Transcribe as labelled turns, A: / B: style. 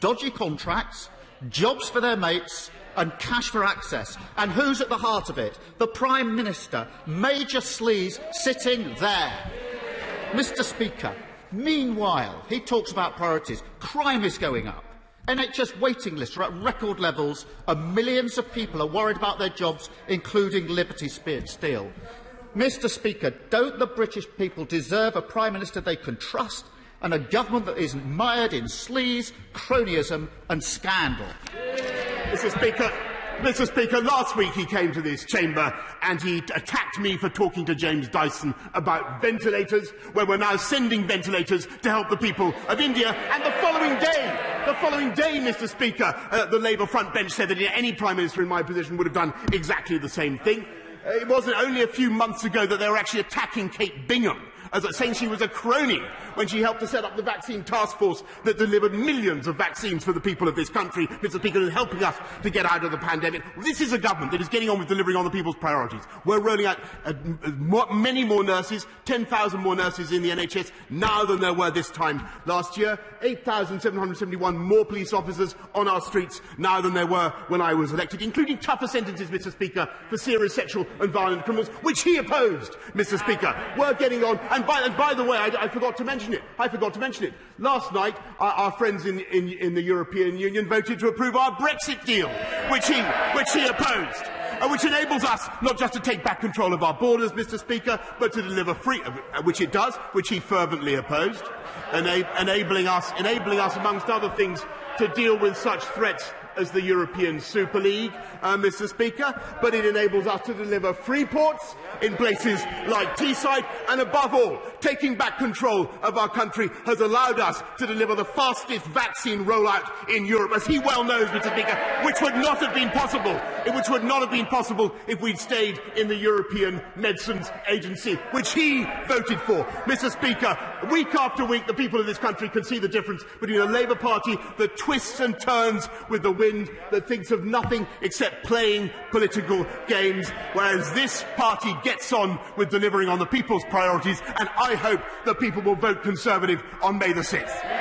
A: dodgy contracts, jobs for their mates and cash for access. And who's at the heart of it? The Prime Minister, Major Sleaze, sitting there. Mr Speaker, meanwhile, he talks about priorities. Crime is going up. NHS waiting lists are at record levels and millions of people are worried about their jobs, including Liberty Steel. Mr Speaker, don't the British people deserve a Prime Minister they can trust and a government that isn't mired in sleaze, cronyism and scandal?
B: Mr Speaker, last week he came to this chamber and he attacked me for talking to James Dyson about ventilators, where we're now sending ventilators to help the people of India. And the following day, Mr Speaker, the Labour front bench said that any Prime Minister in my position would have done exactly the same thing. It wasn't only a few months ago that they were actually attacking Kate Bingham, saying she was a crony when she helped to set up the vaccine task force that delivered millions of vaccines for the people of this country, Mr Speaker, and helping us to get out of the pandemic. This is a government that is getting on with delivering on the people's priorities. We're rolling out many more nurses, 10,000 more nurses in the NHS now than there were this time last year, 8,771 more police officers on our streets now than there were when I was elected, including tougher sentences, Mr Speaker, for serious sexual and violent criminals, which he opposed, Mr Speaker. We're getting on. And by the way, I forgot to mention it. Last night, our friends in the European Union voted to approve our Brexit deal, which he opposed, which enables us not just to take back control of our borders, Mr Speaker, but to deliver free, which it does, which he fervently opposed, enabling us, amongst other things, to deal with such threats as the European Super League, Mr Speaker, but it enables us to deliver free ports in places like Teesside, and above all, taking back control of our country has allowed us to deliver the fastest vaccine rollout in Europe, as he well knows, Mr Speaker, which would not have been possible if we'd stayed in the European Medicines Agency, which he voted for. Mr Speaker, week after week, the people of this country can see the difference between a Labour Party that twists and turns with the wind, that thinks of nothing except playing political games, whereas this party gets on with delivering on the people's priorities, and I hope that people will vote Conservative on May the 6th.